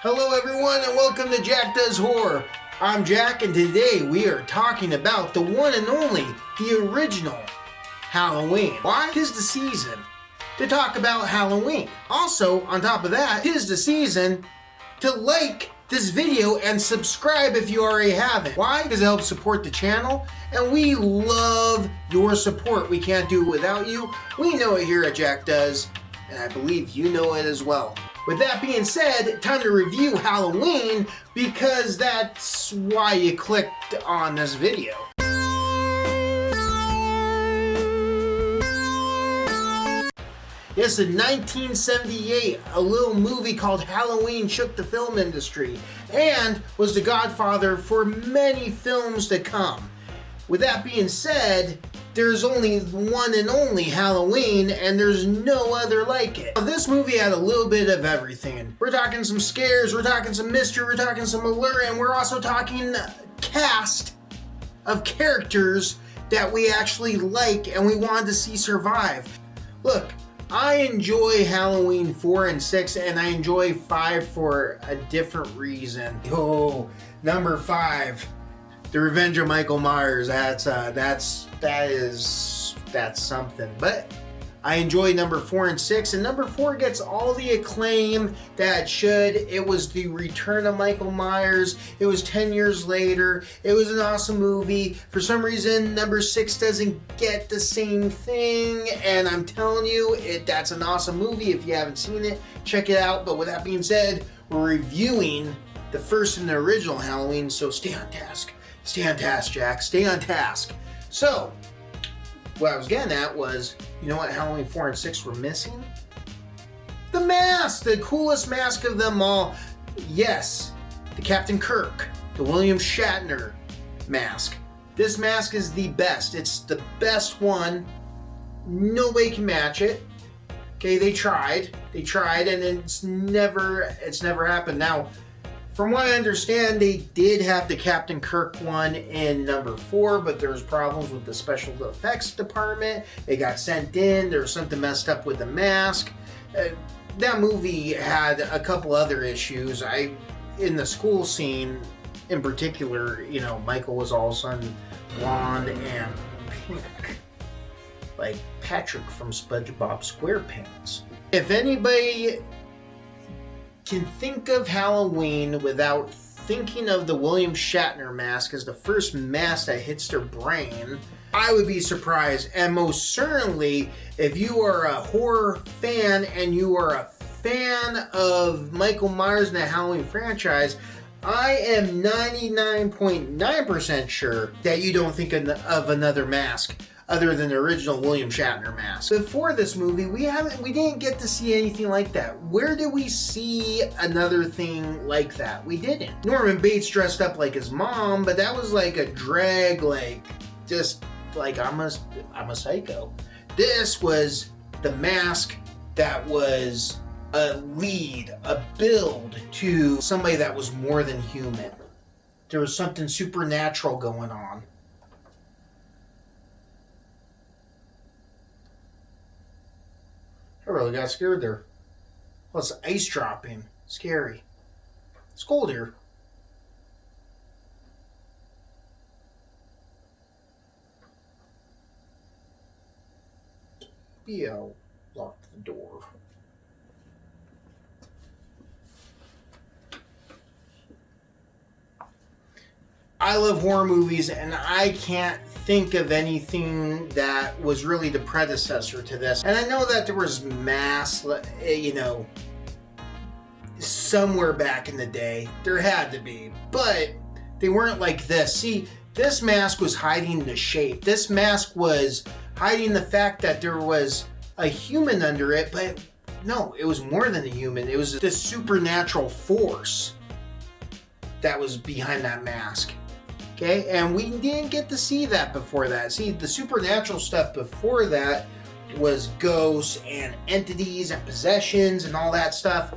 Hello everyone and welcome to Jack Does Horror. I'm Jack and today we are talking about the one and only, the original Halloween. Why? 'Tis the season to talk about Halloween. Also, on top of that, 'tis the season to like this video and subscribe if you already haven't. Why? Because it helps support the channel and we love your support. We can't do it without you. We know it here at Jack Does and I believe you know it as well. With that being said, time to review Halloween because that's why you clicked on this video. Yes, in 1978, a little movie called Halloween shook the film industry and was the godfather for many films to come. With that being said, there's only one and only Halloween, and there's no other like it. This movie had a little bit of everything. We're talking some scares, we're talking some mystery, we're talking some allure, and we're also talking cast of characters that we actually like and we wanted to see survive. Look, I enjoy Halloween 4 and 6, and I enjoy 5 for a different reason. Oh, number 5. The Revenge of Michael Myers, that's something. But I enjoy number 4 and 6, and number 4 gets all the acclaim that it should. It was the return of Michael Myers. It was 10 years later. It was an awesome movie. For some reason, number 6 doesn't get the same thing, and I'm telling you, that's an awesome movie. If you haven't seen it, check it out. But with that being said, we're reviewing the first and the original Halloween, so stay on task. Stay on task, Jack. Stay on task. So, what I was getting at was, you know what Halloween 4 and 6 were missing? The mask! The coolest mask of them all. Yes, the Captain Kirk, the William Shatner mask. This mask is the best. It's the best one. Nobody can match it. Okay, they tried, and it's never happened. Now, from what I understand, they did have the Captain Kirk one in number 4, but there was problems with the special effects department. It got sent in. There was something messed up with the mask. That movie had a couple other issues. In the school scene, in particular, you know, Michael was all of a sudden blonde and pink, like Patrick from SpongeBob SquarePants. If anybody can think of Halloween without thinking of the William Shatner mask as the first mask that hits their brain, I would be surprised. And most certainly, if you are a horror fan and you are a fan of Michael Myers and the Halloween franchise, I am 99.9% sure that you don't think of another mask other than the original William Shatner mask. Before this movie, we didn't get to see anything like that. Where did we see another thing like that? We didn't. Norman Bates dressed up like his mom, but that was like a drag, just like I'm a psycho. This was the mask that was a lead, a build to somebody that was more than human. There was something supernatural going on. I really got scared there. Well, it's ice dropping. Scary. It's cold here. Yeah, I'll lock the door. I love horror movies, and I can't think of anything that was really the predecessor to this. And I know that there was masks, you know, somewhere back in the day. There had to be, but they weren't like this. See, this mask was hiding the shape. This mask was hiding the fact that there was a human under it, but no, it was more than a human. It was this supernatural force that was behind that mask. Okay, and we didn't get to see that before that. See, the supernatural stuff before that was ghosts and entities and possessions and all that stuff.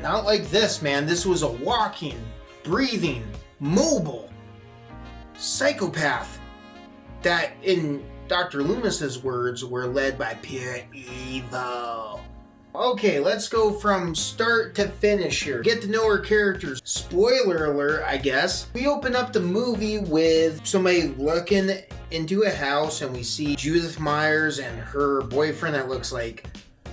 Not like this, man. This was a walking, breathing, mobile psychopath that, in Dr. Loomis's words, were led by pure evil. Okay, let's go from start to finish here. Get to know our characters. Spoiler alert, I guess. We open up the movie with somebody looking into a house, and we see Judith Myers and her boyfriend that looks like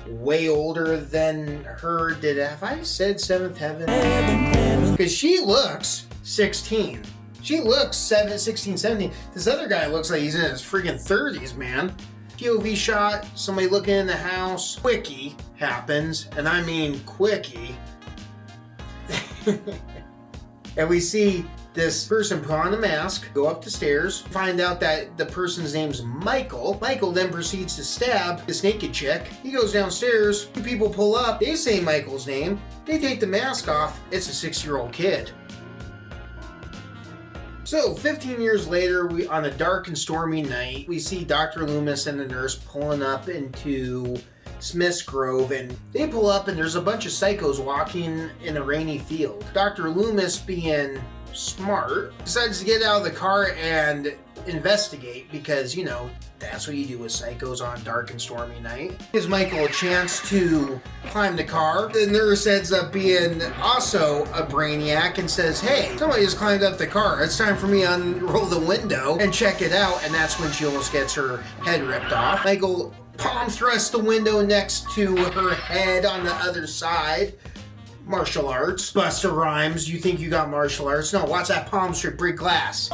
way older than her. Have I said Seventh Heaven? Because she looks 16. She looks 16, 17. This other guy looks like he's in his freaking 30s, man. POV shot, somebody looking in the house. Quickie happens, and I mean quickie. And we see this person put on a mask, go up the stairs, find out that the person's name's Michael. Michael then proceeds to stab this naked chick. He goes downstairs, people pull up, they say Michael's name, they take the mask off, it's a 6-year-old kid. So, 15 years later, on a dark and stormy night, we see Dr. Loomis and the nurse pulling up into Smith's Grove, and they pull up and there's a bunch of psychos walking in a rainy field. Dr. Loomis, being smart, decides to get out of the car and investigate because, you know, that's what you do with psychos on a dark and stormy night. Gives Michael a chance to climb the car. The nurse ends up being also a brainiac and says, hey, somebody just climbed up the car. It's time for me to unroll the window and check it out. And that's when she almost gets her head ripped off. Michael palm thrusts the window next to her head on the other side. Martial arts. Busta Rhymes, you think you got martial arts? No, watch that palm strip break glass.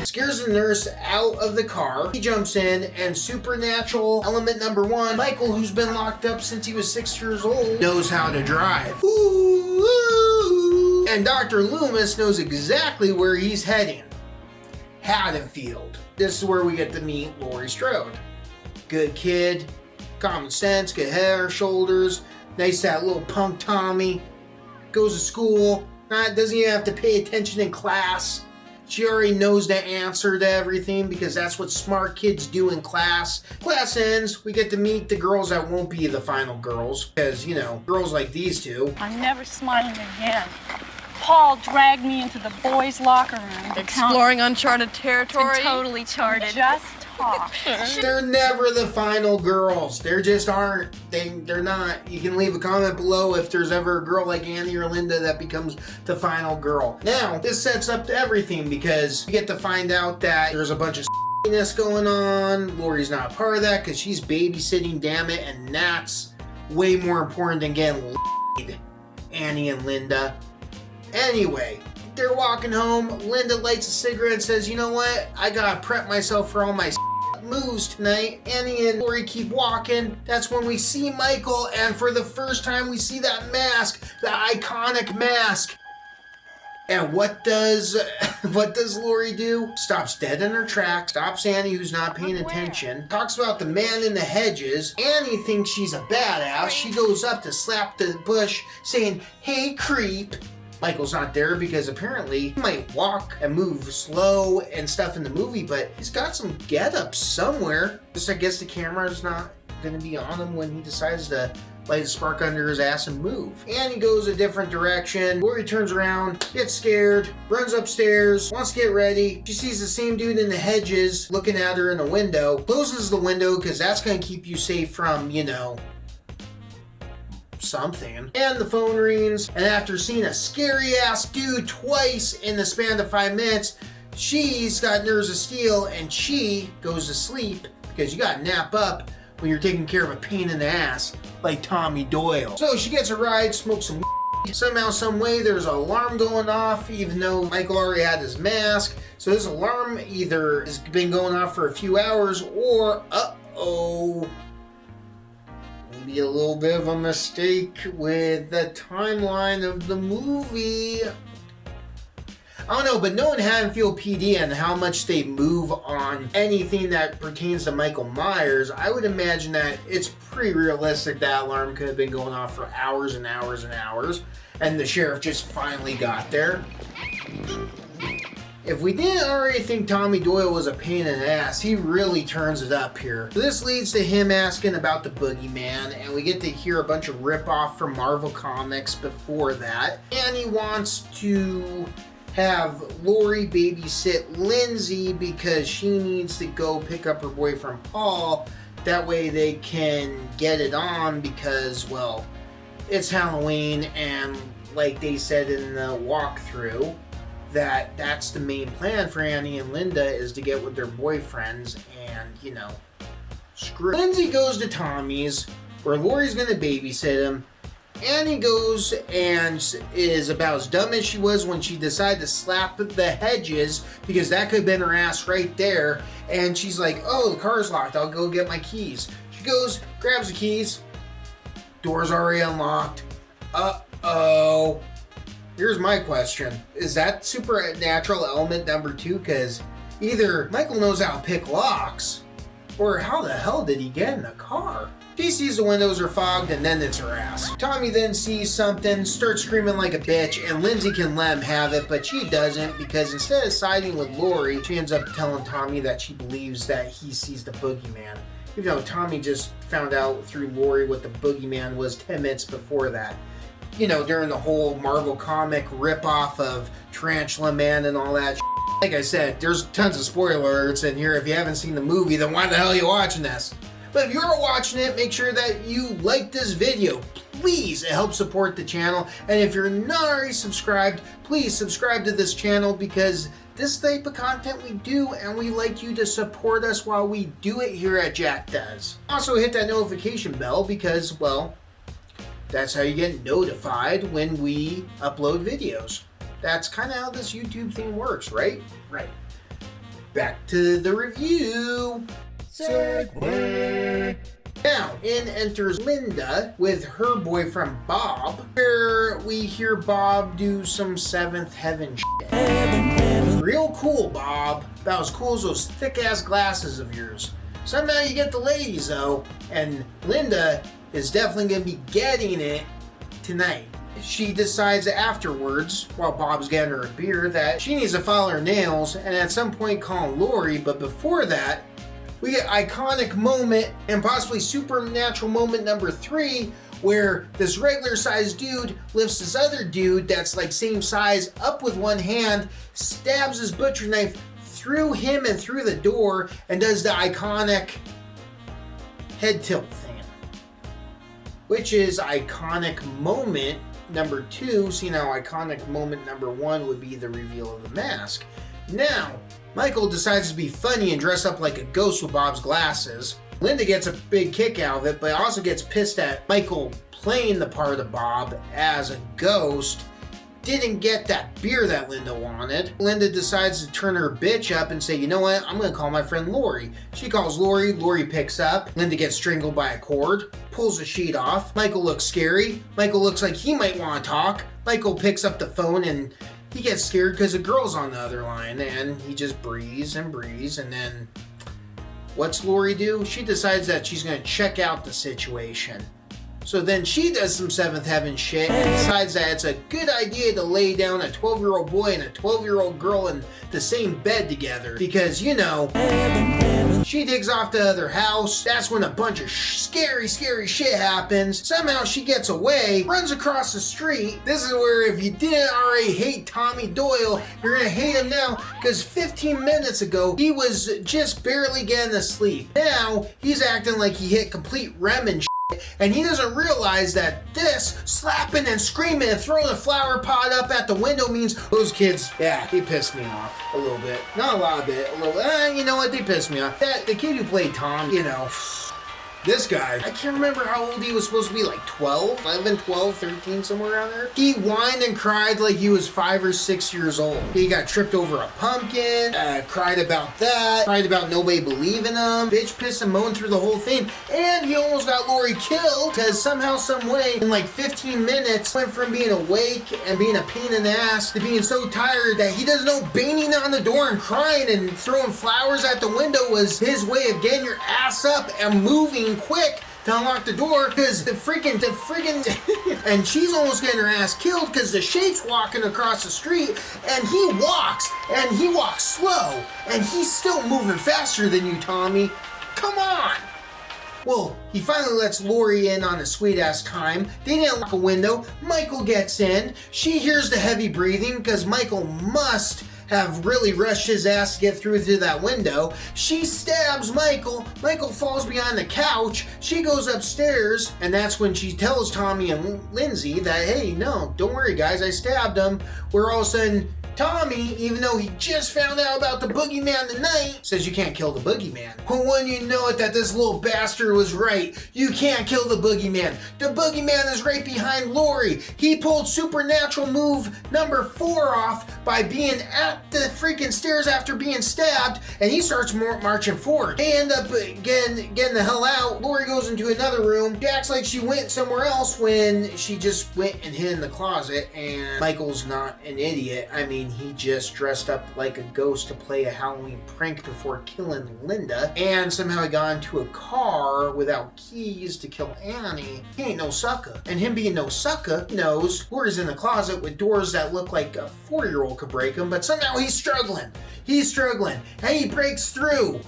Scares the nurse out of the car. He jumps in, and supernatural element number 1, Michael, who's been locked up since he was 6 years old, knows how to drive. Ooh. And Dr. Loomis knows exactly where he's heading. Haddonfield. This is where we get to meet Laurie Strode. Good kid, common sense, good hair, shoulders, nice that little punk Tommy. Goes to school, doesn't even have to pay attention in class. She already knows the answer to everything because that's what smart kids do in class. Class ends, we get to meet the girls that won't be the final girls. Because, you know, girls like these two. I'm never smiling again. Paul dragged me into the boys' locker room. Exploring uncharted territory. Totally charted. Just talk. They're never the final girls. They just aren't. They're not. You can leave a comment below if there's ever a girl like Annie or Linda that becomes the final girl. Now, this sets up to everything because you get to find out that there's a bunch of ness going on. Laurie's not a part of that because she's babysitting, damn it, and that's way more important than getting Annie and Linda. Anyway, they're walking home. Linda lights a cigarette and says, you know what? I gotta prep myself for all my moves tonight. Annie and Laurie keep walking. That's when we see Michael, and for the first time we see that mask, the iconic mask. And what does Laurie do? Stops dead in her tracks, stops Annie, who's not paying attention, talks about the man in the hedges. Annie thinks she's a badass. She goes up to slap the bush, saying, hey, creep. Michael's not there because apparently he might walk and move slow and stuff in the movie, but he's got some get-ups somewhere. Just I guess the camera's not going to be on him when he decides to light a spark under his ass and move. And he goes a different direction. Laurie turns around, gets scared, runs upstairs, wants to get ready. She sees the same dude in the hedges looking at her in the window, closes the window because that's going to keep you safe from, you know, something. And the phone rings, and after seeing a scary ass dude twice in the span of 5 minutes, she's got nerves of steel and she goes to sleep because you gotta nap up when you're taking care of a pain in the ass like Tommy Doyle. So she gets a ride, smokes some somehow, some way, there's an alarm going off even though Michael already had his mask. So this alarm either has been going off for a few hours or maybe a little bit of a mistake with the timeline of the movie. I don't know, but knowing Haddonfield PD and how much they move on anything that pertains to Michael Myers, I would imagine that it's pretty realistic that alarm could have been going off for hours and hours and hours, and the sheriff just finally got there. If we didn't already think Tommy Doyle was a pain in the ass, he really turns it up here. So this leads to him asking about the Boogeyman, and we get to hear a bunch of rip-off from Marvel Comics before that. And he wants to have Laurie babysit Lindsay because she needs to go pick up her boyfriend Paul That way they can get it on because, well, it's Halloween, and like they said in the walkthrough, that's the main plan for Annie and Linda, is to get with their boyfriends and, you know, screw. Lindsay goes to Tommy's, where Lori's going to babysit him. Annie goes and is about as dumb as she was when she decided to slap the hedges, because that could have been her ass right there. And she's like, oh, the car's locked, I'll go get my keys. She goes, grabs the keys, door's already unlocked. Uh-oh. Here's my question. Is that supernatural element number 2? Because either Michael knows how to pick locks, or how the hell did he get in the car? She sees the windows are fogged, and then it's her ass. Tommy then sees something, starts screaming like a bitch, and Lindsay can let him have it, but she doesn't, because instead of siding with Lori, she ends up telling Tommy that she believes that he sees the boogeyman. Even though Tommy just found out through Lori what the boogeyman was 10 minutes before that. You know, during the whole Marvel comic ripoff of Tarantula Man and all that. Like I said, there's tons of spoiler alerts in here. If you haven't seen the movie, then why the hell are you watching this? But if you're watching it, make sure that you like this video. Please, it helps support the channel. And if you're not already subscribed, please subscribe to this channel, because this type of content we do, and we like you to support us while we do it here at Jack Does. Also hit that notification bell, because, well, that's how you get notified when we upload videos. That's kind of how this YouTube thing works, right? Right. Back to the review. Segway. Now, in enters Linda with her boyfriend Bob, where we hear Bob do some Seventh Heaven shit. Real cool, Bob. About as cool as those thick-ass glasses of yours. Somehow you get the ladies, though, and Linda is definitely going to be getting it tonight. She decides afterwards, while Bob's getting her a beer, that she needs to file her nails and at some point call Lori, but before that, we get iconic moment and possibly supernatural moment number 3, where this regular sized dude lifts this other dude that's like same size up with one hand, stabs his butcher knife through him and through the door, and does the iconic head tilt thing, which is iconic moment number 2, seeing how iconic moment number 1 would be the reveal of the mask. Now, Michael decides to be funny and dress up like a ghost with Bob's glasses. Linda gets a big kick out of it, but also gets pissed at Michael playing the part of Bob as a ghost. Didn't get that beer that Linda wanted. Linda decides to turn her bitch up and say, you know what, I'm gonna call my friend Lori. She calls Lori, Lori picks up. Linda gets strangled by a cord, pulls the sheet off. Michael looks scary. Michael looks like he might want to talk. Michael picks up the phone and he gets scared because a girl's on the other line, and he just breathes, and then what's Lori do? She decides that she's gonna check out the situation. So then she does some Seventh Heaven shit and decides that it's a good idea to lay down a 12-year-old boy and a 12-year-old girl in the same bed together. Because, you know, she digs off the other house. That's when a bunch of scary shit happens. Somehow she gets away, runs across the street. This is where, if you didn't already hate Tommy Doyle, you're gonna hate him now, because 15 minutes ago, he was just barely getting to sleep. Now, he's acting like he hit complete REM and shit. And he doesn't realize that this slapping and screaming and throwing a flower pot up at the window means those kids, yeah, they pissed me off a little bit. Not a lot of it, a little, you know what, they pissed me off. The kid who played Tom, you know, this guy, I can't remember how old he was supposed to be, like 12, 11, 12, 13, somewhere around there. He whined and cried like he was 5 or 6 years old. He got tripped over a pumpkin, cried about that, cried about nobody believing him, bitch, pissed and moaned through the whole thing, and he almost got Lori killed, because somehow, some way, in like 15 minutes, went from being awake and being a pain in the ass to being so tired that he doesn't know banging on the door and crying and throwing flowers at the window was his way of getting your ass up and moving quick to unlock the door, because the freaking and she's almost getting her ass killed because the shape's walking across the street, and he walks slow, and he's still moving faster than you, Tommy. Come on. Well, he finally lets Lori in on a sweet-ass time. They didn't lock a window. Michael gets in. She hears the heavy breathing because Michael must have really rushed his ass to get through to that window. She stabs Michael. Michael falls behind the couch. She goes upstairs, and that's when she tells Tommy and Lindsay that, hey, no, don't worry, guys, I stabbed him. Where all of a sudden, Tommy, even though he just found out about the boogeyman tonight, says you can't kill the boogeyman. Well, when you know it that this little bastard was right, you can't kill the boogeyman. The boogeyman is right behind Lori. He pulled supernatural move number 4 off by being at the freaking stairs after being stabbed, and he starts marching forward. They end up getting the hell out. Lori goes into another room. She acts like she went somewhere else when she just went and hid in the closet, and Michael's not an idiot. I mean, he just dressed up like a ghost to play a Halloween prank before killing Linda, and somehow he got into a car without keys to kill Annie. He ain't no sucker. And him being no sucker knows Lori's in the closet with doors that look like a 4-year-old could break them, but somehow he's struggling. He's struggling. And he breaks through.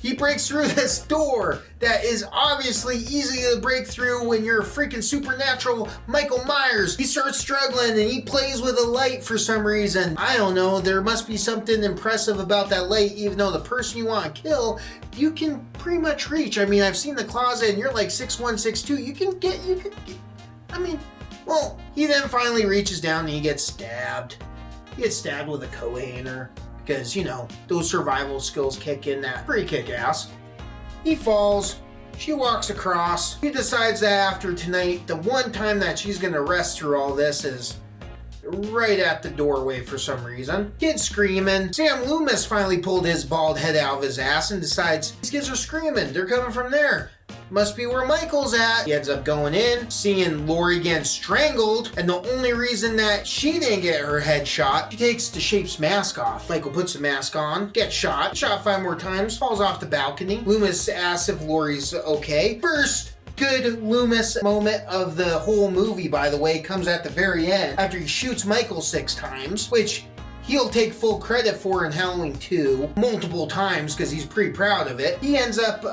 He breaks through this door that is obviously easy to break through when you're a freaking supernatural Michael Myers. He starts struggling and he plays with a light for some reason. I don't know, there must be something impressive about that light, even though the person you want to kill, you can pretty much reach. I mean, I've seen the closet and you're like 6'1", 6'2". You can get, I mean, well, he then finally reaches down and he gets stabbed. He gets stabbed with a coat hanger. Because, you know, those survival skills kick in that pretty kick-ass. He falls. She walks across. She decides that after tonight, the one time that she's going to rest through all this is right at the doorway for some reason. Kids screaming. Sam Loomis finally pulled his bald head out of his ass and decides these kids are screaming. They're coming from there. Must be where Michael's at. He ends up going in, seeing Lori getting strangled, and the only reason that she didn't get her head shot, she takes the Shape's mask off. Michael puts the mask on, gets shot 5 more times, falls off the balcony. Loomis asks if Lori's okay. First good Loomis moment of the whole movie, by the way, comes at the very end after he shoots Michael 6 times, which he'll take full credit for in Halloween 2 multiple times because he's pretty proud of it. He ends up,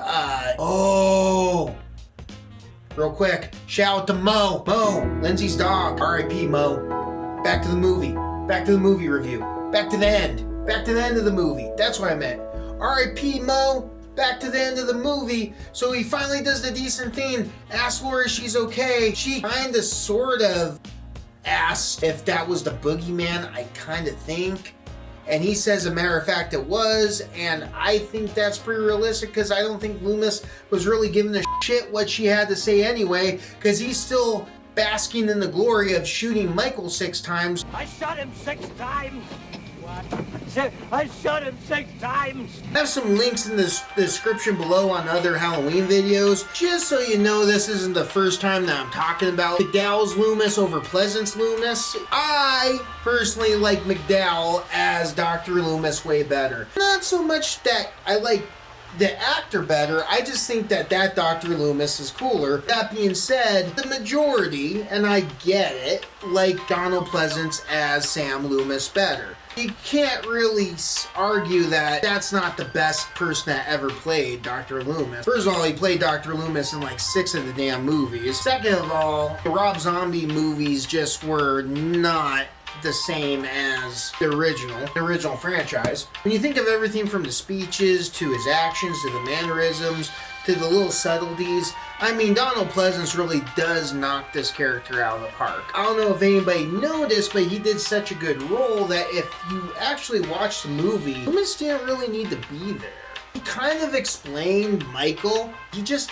real quick, shout out to Mo. Mo, Lindsay's dog. R.I.P. Mo. Back to the movie. Back to the movie review. Back to the end. Back to the end of the movie. That's what I meant. R.I.P. Mo. Back to the end of the movie. So he finally does the decent thing. Asks Lori if she's okay. She kinda sort of asked if that was the boogeyman, I kind of think. And he says, a matter of fact, it was. And I think that's pretty realistic because I don't think Loomis was really giving a shit what she had to say anyway, because he's still basking in the glory of shooting Michael 6 times. I shot him 6 times. What? I shot him 6 times. I have some links in the description below on other Halloween videos, just so you know this isn't the first time that I'm talking about McDowell's Loomis over Pleasance Loomis. I personally like McDowell as Dr. Loomis way better. Not so much that I like the actor better, I just think that Dr. Loomis is cooler. That being said, the majority, and I get it, like Donald Pleasance as Sam Loomis better. You can't really argue that that's not the best person that ever played Dr. Loomis. First of all, he played Dr. Loomis in like 6 of the damn movies. Second of all, the Rob Zombie movies just were not the same as the original franchise. When you think of everything from the speeches to his actions to the mannerisms to the little subtleties, I mean, Donald Pleasance really does knock this character out of the park. I don't know if anybody noticed, but he did such a good role that if you actually watch the movie, Loomis didn't really need to be there. He kind of explained Michael. He just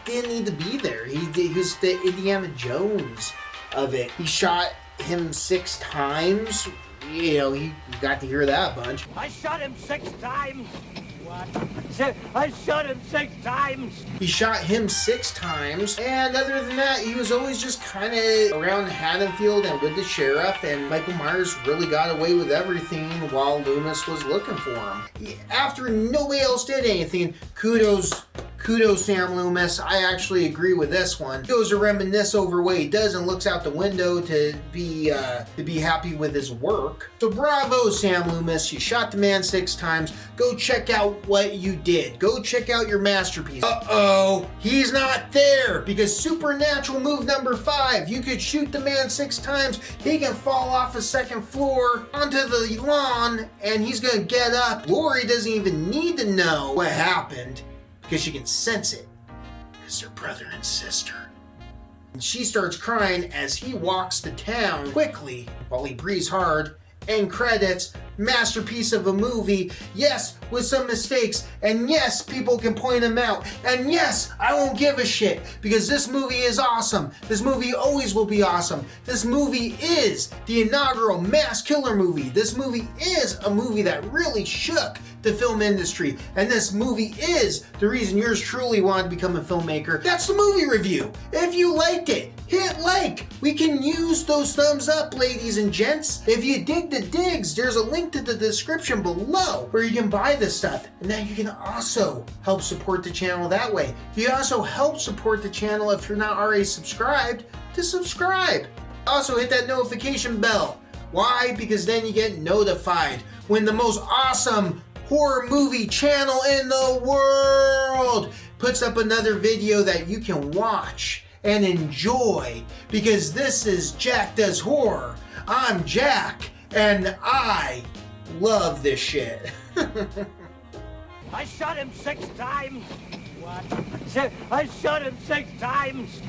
didn't need to be there. He was the Indiana Jones of it. He shot him 6 times. You know, you got to hear that a bunch. I shot him 6 times. What? I shot him 6 times. He shot him 6 times, and other than that, he was always just kind of around Haddonfield and with the sheriff, and Michael Myers really got away with everything while Loomis was looking for him. After nobody else did anything, kudos Kudos, Sam Loomis. I actually agree with this one. He goes to reminisce over what he does and looks out the window to be happy with his work. So bravo, Sam Loomis. You shot the man 6 times. Go check out what you did. Go check out your masterpiece. Uh-oh, he's not there, because supernatural move number 5. You could shoot the man 6 times. He can fall off a 2nd floor onto the lawn, and he's gonna get up. Lori doesn't even need to know what happened, because she can sense it, because they're brother and sister. And she starts crying as he walks to town quickly while he breathes hard. End credits. Masterpiece of a movie. Yes, with some mistakes. And yes, people can point them out. And yes, I won't give a shit, because this movie is awesome. This movie always will be awesome. This movie is the inaugural mass killer movie. This movie is a movie that really shook the film industry. And this movie is the reason yours truly wanted to become a filmmaker. That's the movie review. If you liked it, hit like. We can use those thumbs up, ladies and gents. If you dig the digs, there's a link to the description below where you can buy this stuff. And then you can also help support the channel that way. You can also help support the channel if you're not already subscribed to subscribe. Also hit that notification bell. Why? Because then you get notified when the most awesome horror movie channel in the world puts up another video that you can watch and enjoy, because this is Jack Does Horror. I'm Jack, and I love this shit. I shot him 6 times. What? I shot him 6 times.